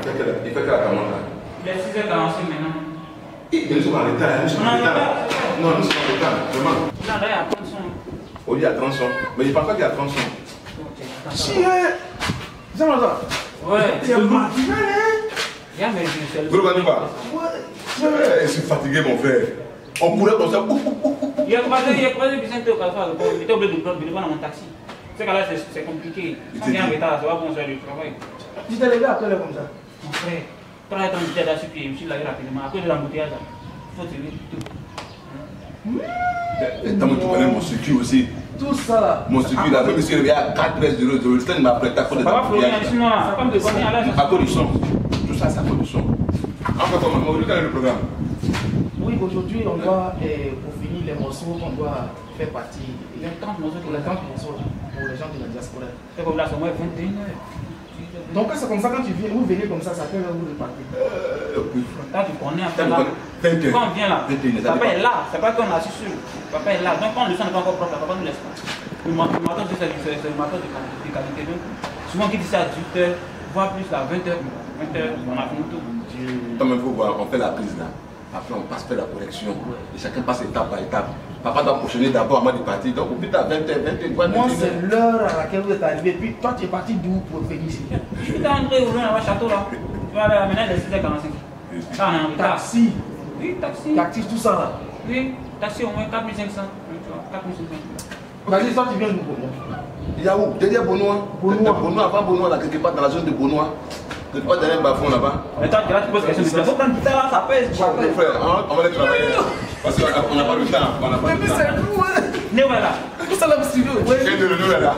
Il fait quelle heure là? Il est 6h45 maintenant. Nous sommes en retard. Non, nous sommes en retard, vraiment. Non, là, il y a 30 sons. Oh, il y a 30 sons. Mais je pense pas qu'il y a 30 sons. Chien! Jean-François! Ouais. Tu es fatigué, hein? Regarde, mais je suis le Gros Maniba. Je suis fatigué, mon frère. On courait comme ça. Il y a croisé Vicente au Calfa. Il était obligé de prendre mon taxi. C'est que là, c'est compliqué. Si on vient en retard, ça va bon faire le travail. Tu t'es levé à quelle heure comme ça? Mon frère, quand j'étais là sur pied, je me suis lavé rapidement. À cause de l'embouteillage, il faut tirer tout. T'as tu connais mon circuit aussi. Tout ça là. Mon circuit là, je me suis réveillé à 4h00. C'était m'a prêté à cause de Ça va fleurir sinon, ça va me déconner à l'aise. À cause du son. Tout ça, c'est à cause du son. Enfin, comment quel est le programme? Oui, aujourd'hui, on doit, pour finir les morceaux, on doit faire partie. Il y a 30 morceaux pour les 30 morceaux là, pour les gens de la diaspora. C'est comme là, c'est au moins 21h. Donc, c'est comme ça, quand tu viens, vous venez comme ça fait vous repartir. Quand tu connais un peu là, quand on vient là, papa est là, c'est pas qu'on a assis sur. Papa est là, donc quand le son n'est pas encore propre, papa nous laisse pas. Le matin, c'est le matin de qualité. Donc, souvent, qui dit ça à 18h, voire plus là, 20h, on a fini tout. Comme il faut voir, on fait la prise là. Après, on passe faire la correction. Et chacun passe étape par étape. Papa doit prochainer d'abord avant de partir. Donc, au plus tard, 20h, 21h. Moi, c'est l'heure à laquelle vous êtes arrivé. Puis, toi, tu es parti d'où pour venir ici? Je suis entré au château là. Tu vas aller maintenant, il est 6h45. Ça, on est en retard. Taxi. Oui, taxi. Taxi, tout ça là. Oui, taxi au moins 4500. 4500. Vas-y, toi, tu viens d'où pour moi? Il y a où? Derrière Bonois. Bonois, avant Bonois, là, quelque part dans la zone de Bonois. Quelque part derrière Bafon là-bas. Attends, là, tu poses question de faut prendre tout ça là, ça pèse. Frère, on va les travailler. Parce qu'on n'a pas le temps. On n'a pas le temps. C'est nous, hein? Néo est là. Tout ça là au studio. Quel de nous est là?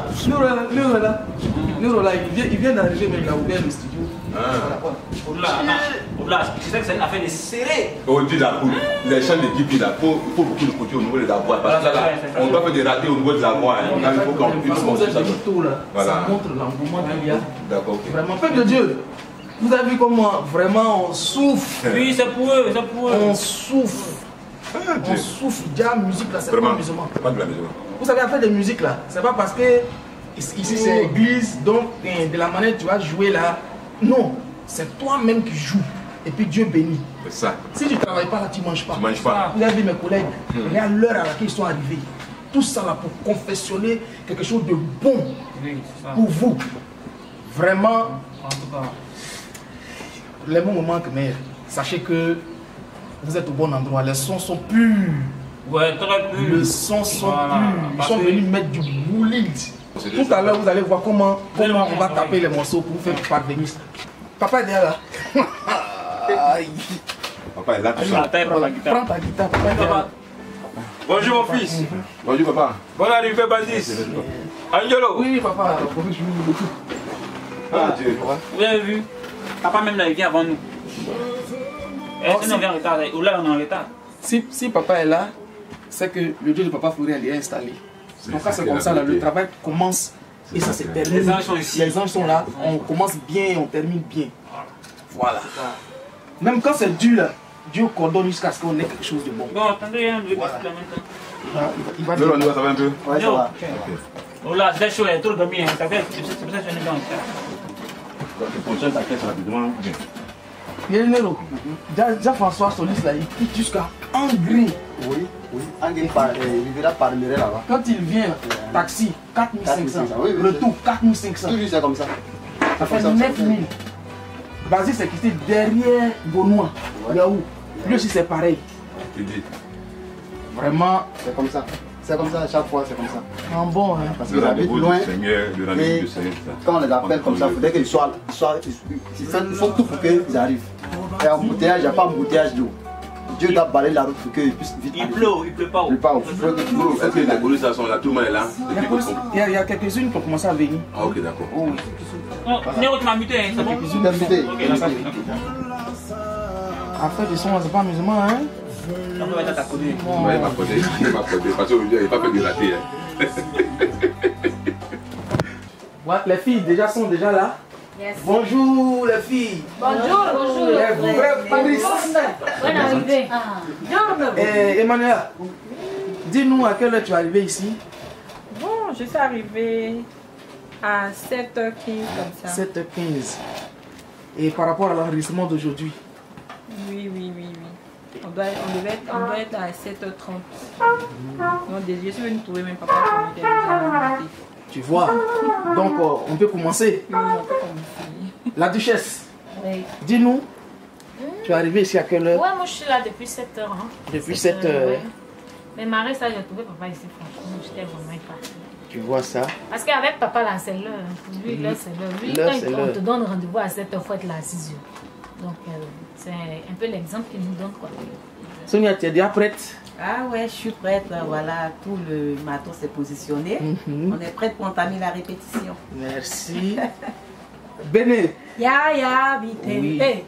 Nous là, il vient d'arriver, mais il a ouvert le studio. Là, tu sais que c'est une affaire de serré. On dit la poule, les champs d'équipe là, il faut beaucoup de côté au niveau de la voix. Parce que là, on doit faire des ratés au niveau de la voix. Il faut qu'on puisse vous avez vu tout là. Ça montre l'engouement qu'il y a. D'accord. Vraiment, peuple de Dieu. Vous avez vu comment vraiment on souffre. Oui, c'est pour eux, c'est pour eux. On souffre. On souffre. Déjà, la musique là, c'est pas amusement. C'est pas de l'amusement. Vous savez, faire de musique là, c'est pas parce que ici c'est église, donc de la manière tu vas jouer là. Non, c'est toi-même qui joues. Et puis Dieu bénit. C'est ça. Si tu ne travailles pas là, tu ne manges pas. Tu manges pas. Vous avez vu mes collègues, regarde l'heure à laquelle ils sont arrivés. Tout ça là pour confessionner quelque chose de bon pour vous. Vraiment, En tout cas, les mots me manquent, mais sachez que vous êtes au bon endroit. Les sons sont purs. ouais, très peu. Les sons sont Voilà. purs. Ils sont venus mettre du boulet. Tout à l'heure, vous allez voir comment on va taper les morceaux pour vous faire parvenir. Papa est derrière là. Aïe. Papa est là, tout Prends ça. ta guitare. Prends ta guitare, papa est derrière là. Bonjour mon fils. Bonjour papa. Bonne arrivée Bandis. Angelo. Oui, papa. Ah Dieu. Vous avez vu? Papa même là, il vient avant nous. Et sinon on vient en retard. Ou là, on est en retard. Si papa est là, c'est que le Dieu de papa Fourier est installé. Donc quand c'est comme ça, là, le travail commence et ça se termine. Les anges sont ici. Les anges sont là, on commence bien et on termine bien. Voilà. Même quand c'est dur, là, Dieu coordonne jusqu'à ce qu'on ait quelque chose de bon. Bon, attendez, je vais discuter en même temps. Il va Nous, on va savoir un peu. Ouais, ça va. Oh là, c'est chaud, il y a trop de bien. C'est pour ça que je suis venu dans le chat. Tu contiens ta caisse rapidement. Nero, Jean-François Solis, là, il quitte jusqu'à Angry. Oui, oui. Angry, il verra par Mirel là-bas. Quand il vient, taxi, 4500. Oui, oui, Retour, 4500. Toujours c'est comme ça. Ça fait 9000. Basile, c'est quitté derrière Bonois. Yaou. Lui aussi, c'est pareil. Vraiment. C'est comme ça. C'est comme ça, à chaque fois, c'est comme ça. En bon, hein. Parce qu'ils habitent loin. Et quand on les appelle comme ça, il faudrait qu'ils soient. Ils font tout pour qu'ils arrivent. Et embouteillage, il n'y a pas embouteillage d'eau. Dieu doit balayer la route pour qu'ils puissent vite. Il pleut pas. Il pleut pas. Est-ce que les polices sont là? Tout le monde est là? Il y a quelques-unes qui ont commencé à venir. Ah ok, d'accord. Oh, oui. Non, Néo, tu m'as muté, hein, c'est bon? Quelques-unes d'invités. Ok, là, ça fait. Affaire de son, c'est pas amusement, hein. On va être à côté. Il va coder, parce qu'aujourd'hui, il va pas faire de raté. Ouais, les filles déjà sont déjà là. Yes. Bonjour les filles. Bonjour, bonjour. Les vrais Paris. Bonne arrivée. Emmanuel, dis-nous à quelle heure tu es arrivé ici. Bon, je suis arrivée à 7h15 comme ça. 7h15. Et par rapport à l'enregistrement d'aujourd'hui? Oui. On doit être à 7h30. Donc, je suis venu trouver même papa qui était déjà monté. Tu vois? Donc, on peut commencer. Oui, on peut commencer. La duchesse, Oui. dis-nous, tu es arrivée ici à quelle heure? Ouais, moi je suis là depuis 7 h. Hein. Depuis 7 heures. Ouais. Mais Marie, ça, j'ai trouvé papa ici, franchement, j'étais vraiment épargnée. Tu vois ça? Parce qu'avec papa, là, c'est l'heure. Pour lui, l'heure, c'est l'heure. Lui, quand on te donne rendez-vous à 7 h, il faut être là à 6 h. Donc, c'est un peu l'exemple qu'il nous donne, quoi. Sonia, tu es déjà prête? Ah ouais, je suis prête. Voilà, tout le matos est positionné. On est prête pour entamer la répétition. Merci. Béné. Ya, vite. Oui. Hey.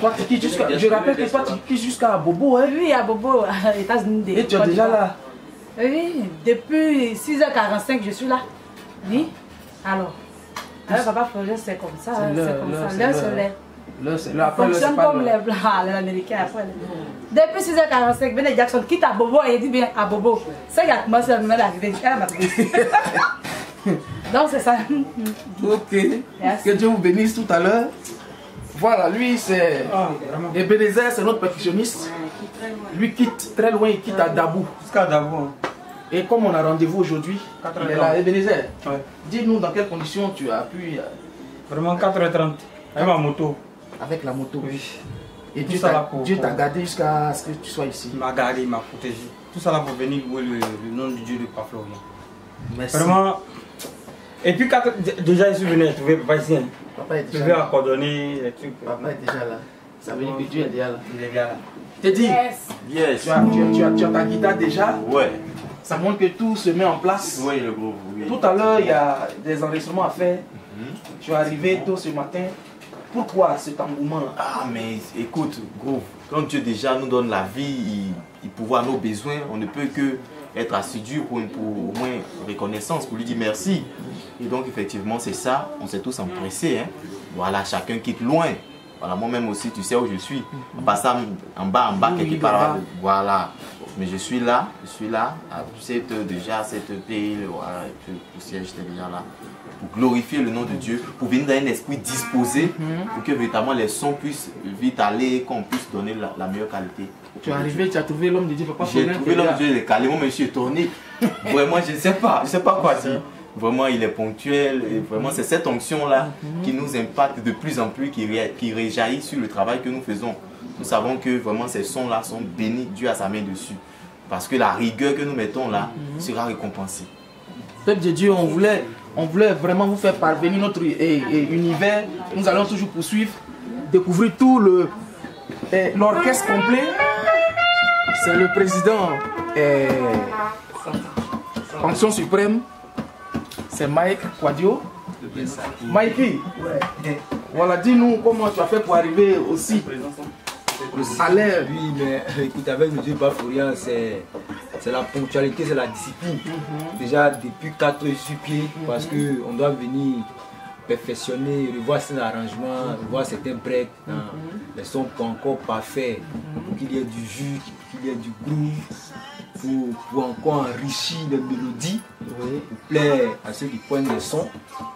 Toi, tu quittes jusqu'à... Je rappelle que toi, tu quittes jusqu'à Bobo, hein? Oui, à Bobo, aux États-Unis. Et tu es déjà là? Oui, depuis 6h45, je suis là. Oui. Alors papa Florent, c'est comme ça. C'est comme ça. L'heure, c'est l'heure. L'heure, c'est l'heure. Fonctionne comme les Blancs, les Américains. Après. Depuis 6h45, Béné Jackson quitte à Bobo et il dit bien à Bobo. Ça, il a commencé à me arriver. Donc, c'est ça. Ok. Que Dieu vous bénisse tout à l'heure. Voilà, lui, c'est... Ebenezer, c'est notre percussionniste. Lui quitte très loin, il quitte à Dabou. Jusqu'à Dabou. Et comme on a rendez-vous aujourd'hui, il est là. Ebenezer, Ouais. dis-nous dans quelles conditions tu as pu... Vraiment 4h30. Avec ma moto. Avec la moto. Oui. Et Tout ça là pour- Dieu t'a gardé jusqu'à ce que tu sois ici. Il m'a gardé, il m'a protégé. Tout ça là pour venir louer le nom du Dieu de Papa Florian. Merci. Vraiment. Et puis déjà je suis venu trouver papa ici. Hein. Papa est Je déjà vais là. accoordonner les trucs. Papa est déjà là. Ça veut dire que Dieu est déjà là. Il est bien là. T'es dit, Yes. tu as ta guitare déjà. Ouais. Ça montre que tout se met en place. Oui, le gros. Oui. Tout à l'heure, il y a des enregistrements à faire. Tu es arrivé tôt ce matin. Pourquoi cet engouement? Ah, mais écoute, gros, quand Dieu déjà nous donne la vie, il pourvoit nos besoins, on ne peut que être assidu pour au moins reconnaissance, pour lui dire merci. Et donc, effectivement, c'est ça, on s'est tous empressés. Hein. Voilà, chacun quitte loin. Voilà, moi-même aussi, tu sais où je suis. En passant en bas, quelque part. Là, voilà. Mais je suis là, à 7 heures déjà, 7 heures pile, voilà, et puis le siège était déjà là. Pour glorifier le nom de Dieu, pour venir dans un esprit disposé, pour que véritablement les sons puissent vite aller, qu'on puisse donner la meilleure qualité. Tu es arrivé, tu as trouvé l'homme de Dieu, papa. J'ai trouvé l'homme de Dieu, il est calé, moi je suis étonné. Vraiment, je ne sais pas quoi dire. Vraiment, il est ponctuel, et vraiment, c'est cette onction-là qui nous impacte de plus en plus, qui réjaillit sur le travail que nous faisons. Nous savons que vraiment ces sons-là sont bénis, Dieu a sa main dessus. Parce que la rigueur que nous mettons là sera récompensée. Peuple de Dieu, on voulait vraiment vous faire parvenir notre univers. Nous allons toujours poursuivre, découvrir tout l'orchestre complet. C'est le président Fonction Suprême. C'est Mike Quadio. Mikey, voilà, dis-nous comment tu as fait pour arriver aussi à l'heure. Oui, mais écoute, avec le Dieu Baforian, c'est la ponctualité, c'est la discipline. Déjà depuis 4 heures sur pied, parce qu'on doit venir perfectionner, revoir certains arrangements, revoir certains breaks, les sons pas encore parfaits, pour qu'il y ait du jus, qu'il y ait du groove, pour encore enrichir les mélodies, pour plaire à ceux qui poignent les sons.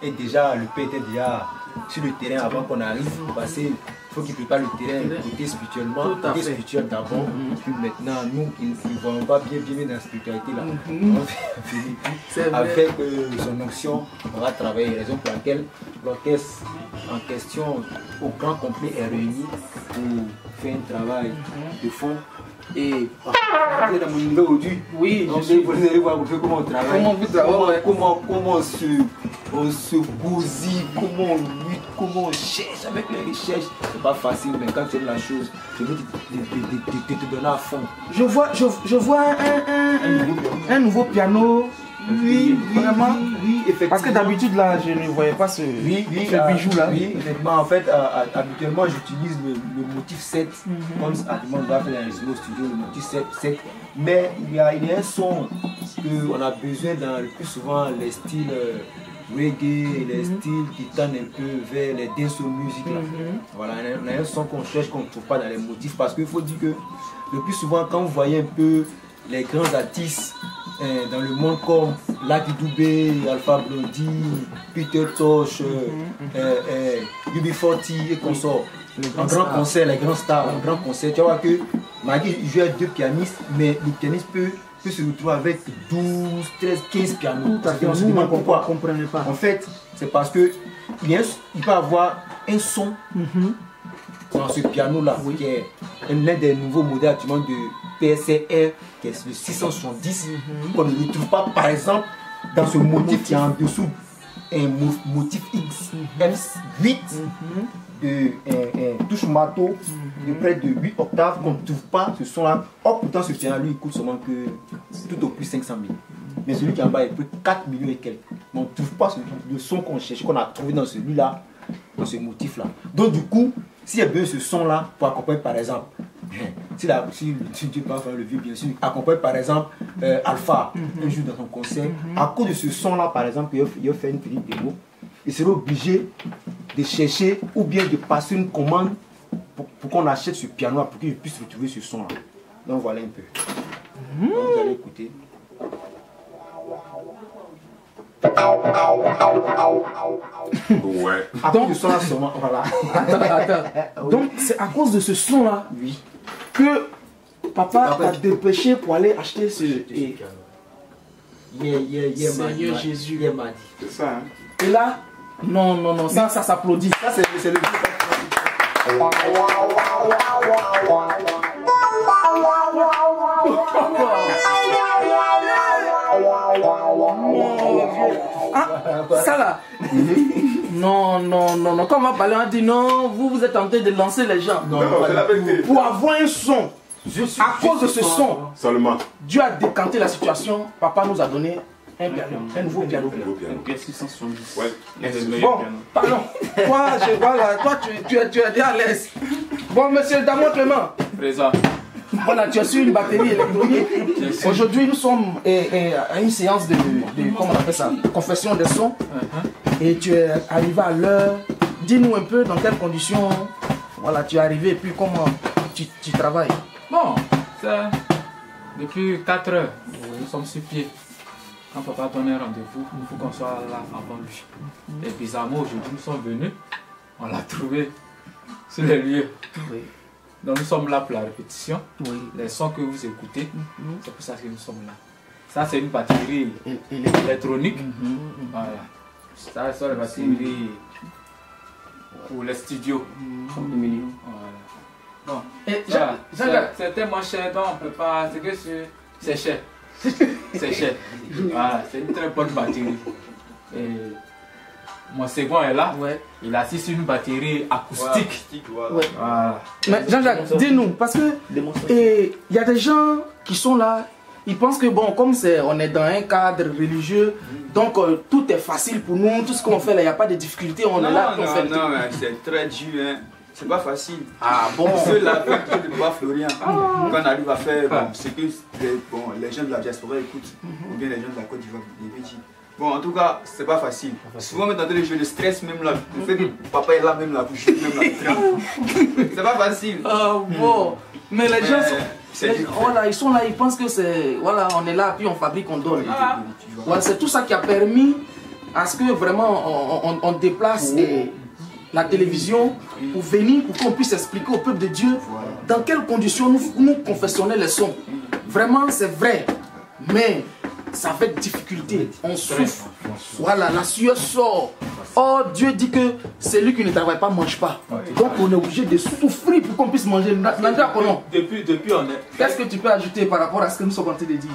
Et déjà, le père était déjà sur le terrain avant qu'on arrive, parce qu'il faut qu'il prépare le terrain côté spirituellement, côté spirituel d'abord, puis maintenant nous qui ne voyons pas bien dans la spiritualité là, on va avec son onction, on va travailler, raison pour laquelle l'orchestre en question au grand complet est réuni pour faire un travail de fond. Et dans mon niveau aujourd'hui, oui, vous allez voir comment on travaille, comment on se bousille, comment on lutte, comment on cherche avec les recherches. C'est pas facile, mais quand tu aimes la chose, je veux te donner à fond. Je vois un nouveau piano. Oui, vraiment. Oui, effectivement. Parce que d'habitude là, je ne voyais pas ce bijou là. Oui, effectivement. En fait, habituellement, j'utilise le motif 7. Comme on doit faire au studio, le motif 7. Mais il y a un son qu'on a besoin dans le plus souvent les styles reggae, les styles qui tendent un peu vers les dance music là. Voilà, on a un son qu'on cherche, qu'on ne trouve pas dans les motifs. Parce qu'il faut dire que le plus souvent, quand vous voyez un peu les grands artistes dans le monde comme Lucky Dubé, Alpha Blondy, Peter Tosh, UB40 et consorts. Un grand concert, les grands stars, un grand concert. Tu vois que Maggie il joue à 2 pianistes, mais le pianiste peut se retrouver avec 12, 13, 15 pianos. On se demande pourquoi. En fait, c'est parce que il peut avoir un son dans ce piano-là, qui est l'un des nouveaux modèles actuellement de PSR, qui est le 670, qu'on ne retrouve pas, par exemple, dans ce motif qui est en dessous, un motif X8 de touche marteau de près de 8 octaves, qu'on ne trouve pas ce son-là. Or, pourtant, ce piano, lui, il coûte seulement que tout au plus 500 000. Mais celui qui est en bas, il coûte 4 millions et quelques. Mais on ne trouve pas le son qu'on cherche, qu'on a trouvé dans celui-là, dans ce motif-là. Donc, du coup, s'il y a besoin de ce son-là pour accompagner, par exemple, si Dieu peut faire le vieux, bien sûr, accompagne par exemple Alpha un jour dans son concert, à cause de ce son-là, par exemple, il a fait une petite démo, il serait obligé de chercher ou bien de passer une commande pour qu'on achète ce piano-là, pour qu'il puisse retrouver ce son-là. Donc voilà un peu. Donc, vous allez écouter. Ouais. Donc, ce son-là, voilà. Attends. Donc, c'est à cause de ce son-là, que papa a dépêché pour aller acheter ce Seigneur Jésus. C'est ça, hein? Et là, non, ça s'applaudit. Ça, c'est le ça là. Non. Quand on va parler, on dit non, vous êtes en train de lancer les gens. Non, c'est la vérité. Pour avoir un son, à cause de ce son, seulement, Dieu a décanté la situation. Papa nous a donné un piano, un nouveau piano. Un 670. Ouais. Bon, pardon. Toi, tu es déjà à l'aise. Bon, monsieur Damon Clément. Présent. Voilà, tu as su une batterie électronique. Aujourd'hui, nous sommes à une séance de comment on appelle ça, confession des sons. Et tu es arrivé à l'heure. Dis-nous un peu dans quelles conditions voilà, tu es arrivé et puis comment tu travailles. Bon, ça, depuis 4 heures, nous sommes sur pied. Quand papa donne un rendez-vous, il faut qu'on soit là avant lui. Et bizarrement, aujourd'hui, nous sommes venus. On l'a trouvé sur les lieux. Oui. Donc nous sommes là pour la répétition. Oui. Les sons que vous écoutez, c'est pour ça que nous sommes là. Ça, c'est une batterie électronique. Voilà. Ça, c'est la batterie pour les studios. Voilà. Bon. C'est tellement cher, donc on peut pas. C'est que c'est cher. C'est cher. Voilà, c'est une très bonne batterie. Et mon second est là. Ouais. Il a assis sur une batterie acoustique. Ouais. Voilà. Mais Jean-Jacques, dis-nous, parce que il y a des gens qui sont là, ils pensent que bon, comme on est dans un cadre religieux, donc tout est facile pour nous, tout ce qu'on fait là, il n'y a pas de difficulté, on est là. Non, mais c'est très dur, hein. C'est pas facile. Ah bon? Ceux-là, avec le papa Florian, quand on arrive à faire ce que les gens de la diaspora écoutent, ou bien les gens de la Côte d'Ivoire, ils disent. Bon, en tout cas, c'est pas facile. Souvent, même dans les jeux, le stress, même là, le fait que papa est là, même la bouche, même la c'est pas facile. Bon, mais les gens voilà, ils sont là, ils pensent que c'est. Voilà, on est là, puis on fabrique, on donne. Voilà, c'est tout ça qui a permis à ce que vraiment on déplace la télévision pour venir, pour qu'on puisse expliquer au peuple de Dieu dans quelles conditions nous confessionnons les sons. Vraiment, c'est vrai, mais ça fait difficulté, on souffre. Voilà, la sueur sort. Oh, Dieu dit que celui qui ne travaille pas ne mange pas. Donc on est obligé de souffrir pour qu'on puisse manger. Depuis on est. Qu'est-ce que tu peux ajouter par rapport à ce que nous sommes en train de dire?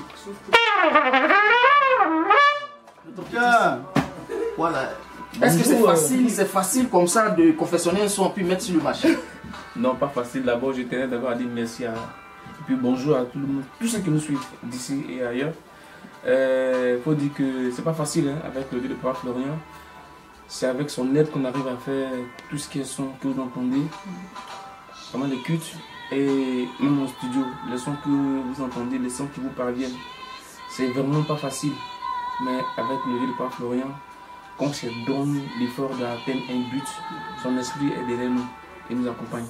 Voilà. Est-ce que c'est facile? C'est facile comme ça de confectionner un son puis mettre sur le marché? Non, pas facile. D'abord, je tenais d'abord à dire merci à. Et puis bonjour à tout le monde, tous ceux qui nous suivent d'ici et ailleurs. Faut dire que c'est pas facile hein, avec le Dieu de Papa Florian. C'est avec son aide qu'on arrive à faire tout ce qui est son que vous entendez, vraiment les cultes et même au studio, les sons que vous entendez, les sons qui vous parviennent. C'est vraiment pas facile, mais avec le Dieu de Papa Florian, quand on se donne l'effort d'atteindre un but, son esprit est derrière nous et nous accompagne.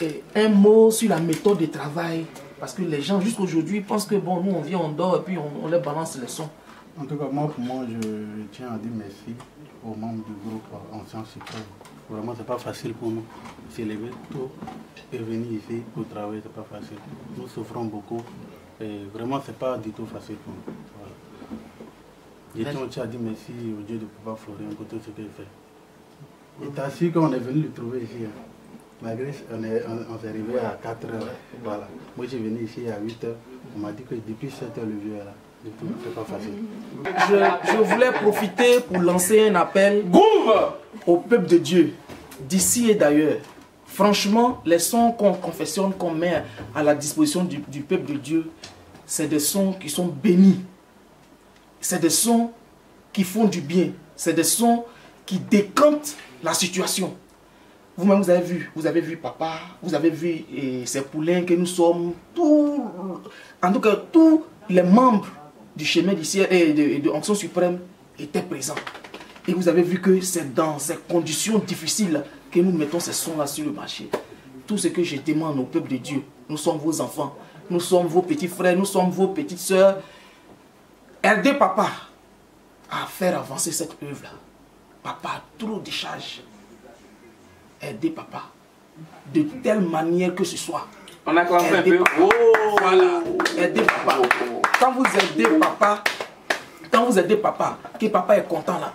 Et un mot sur la méthode de travail Parce que les gens, jusqu'aujourd'hui, pensent que bon, nous on vient, on dort et puis on leur balance les sons. En tout cas, moi, pour moi, je tiens à dire merci aux membres du groupe Anciens Suprêmes. Vraiment, c'est pas facile pour nous. Se lever tôt et venir ici pour travailler, c'est pas facile. Nous souffrons beaucoup et vraiment, c'est pas du tout facile pour nous. Voilà. Je tiens aussi à dire merci au Dieu de Papa Florian pour tout ce qu'il fait. Et t'as su qu'on est venu le trouver ici. Hein. Malgré on s'est arrivé à 4 h. Voilà. Moi, j'ai venu ici à 8 h. On m'a dit que depuis 7 h, le vieux est là. C'est pas facile. Je voulais profiter pour lancer un appel au peuple de Dieu, d'ici et d'ailleurs. Franchement, les sons qu'on confessionne, qu'on met à la disposition du peuple de Dieu, c'est des sons qui sont bénis. C'est des sons qui font du bien. C'est des sons qui décantent la situation. Vous-même, vous avez vu papa, vous avez vu ces poulains que nous sommes, en tout cas, tous les membres du chemin du ciel et de Onction Suprême étaient présents. Et vous avez vu que c'est dans ces conditions difficiles que nous mettons ces sons-là sur le marché. Tout ce que je demande au peuple de Dieu, nous sommes vos enfants, nous sommes vos petits frères, nous sommes vos petites sœurs. Aidez papa à faire avancer cette œuvre-là. Papa a trop de charges. Aidez papa de telle manière que ce soit. On a commencé un peu. Oh, voilà. Aidez papa. Quand vous aidez papa, que papa est content là,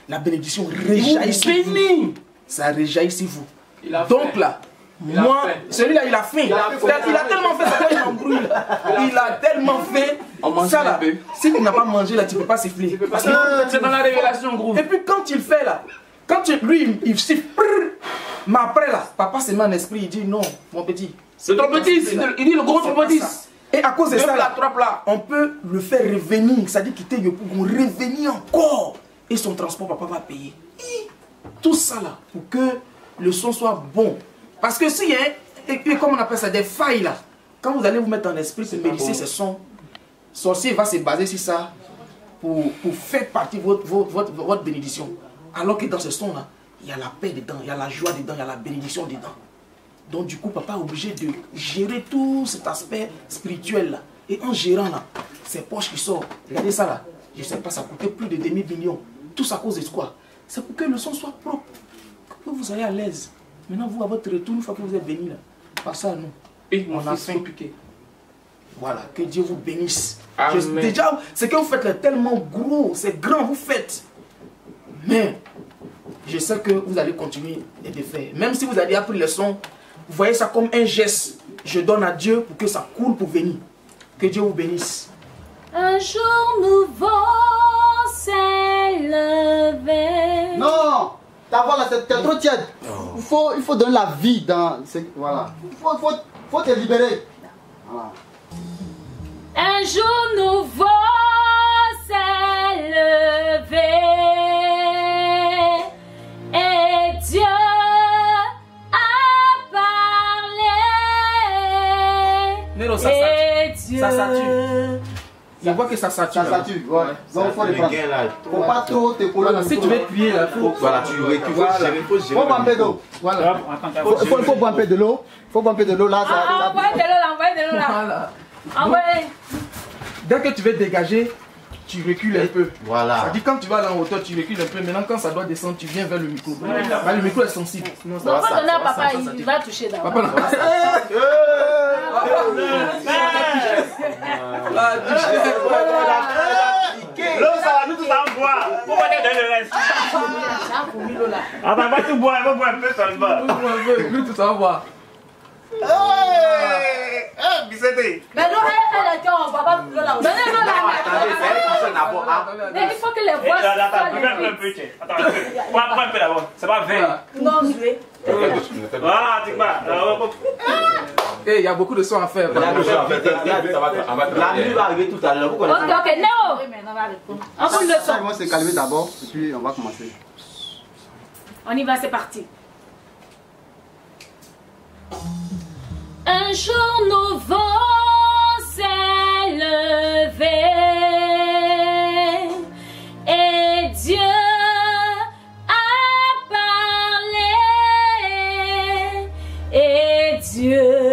la bénédiction réjaillit sur vous. Ça réjaillit sur vous. Donc là, moi, celui-là, il a faim. Il a tellement fait ça qu'il m'embrouille. Il a tellement fait ça là. Si tu n'as pas mangé là, tu ne peux pas siffler. C'est dans la révélation, gros. Et puis quand il fait là, lui, il siffle. Mais après là, papa se met en esprit, il dit non, mon petit. C'est ton petit, il dit le gros ton petit. Et à cause de ça, là, on peut le faire revenir, c'est-à-dire quitter Yopou, revenir encore. Et son transport, papa va payer. Et tout ça là, pour que le son soit bon. Parce que si, hein, et comme on appelle ça, des failles là, quand vous allez vous mettre en esprit, c'est méditer ce son, sorcier va se baser sur ça pour faire partie de votre bénédiction. Alors que dans ce son là, il y a la paix dedans, il y a la joie dedans, il y a la bénédiction dedans. Donc du coup, papa est obligé de gérer tout cet aspect spirituel là. Et en gérant là, ces poches qui sortent, regardez ça là, je ne sais pas, ça coûtait plus de demi-million. Tout ça à cause de quoi? C'est pour que le son soit propre, que vous soyez à l'aise. Maintenant, vous, à votre retour, une fois que vous êtes béni là, par ça, nous, et on a faim piqué. Voilà, que Dieu vous bénisse. Déjà, ce que vous faites là, tellement gros, c'est grand, vous faites. Mais, je sais que vous allez continuer de faire. Même si vous avez appris le son, vous voyez ça comme un geste. Je donne à Dieu pour que ça coule pour venir. Que Dieu vous bénisse. Un jour nouveau s'est levé. Non, ta voix là, c'est trop tiède. Il faut donner la vie dans... Voilà. Il faut te libérer. Voilà. Un jour nouveau s'est levé. Et Dieu a parlé. Néro, ça sature. Je vois que ça sature. Ça sature, ouais. Donc il faut les prendre. Faut pas trop te coller. Si tu veux prier là, voilà, tu récupères. Faut boire un peu d'eau. Voilà. Faut boire un peu de l'eau. Faut boire un peu de l'eau là. Envoyez de l'eau là, envoyez de l'eau là. Envoyez. Dès que tu veux dégager, tu recules un peu. Voilà. Ça dit quand tu vas là en hauteur, tu recules un peu. Maintenant, quand ça doit descendre, tu viens vers le micro. Bah, le micro est sensible. Non, on va donner à papa, il va toucher d'abord. Papa, non. L'eau, ça va nous tout en boire. Pourquoi tu donnes le reste? Ah, bah, va tout boire, va boire un peu seulement. Lui, tout en boire. Mais l'eau, elle est en papa. Donnez-moi la. Mais il faut que les voix. Attends, prends un peu d'abord. C'est pas vrai. Non, je vais. Voilà, tu vois. Il y a beaucoup de sons à faire. La nuit va arriver tout à l'heure. Ok, Néo. On prend le son. On va se calmer d'abord, et puis on va commencer. On y va, c'est parti. Un jour nouveau s'est levé et Dieu a parlé et Dieu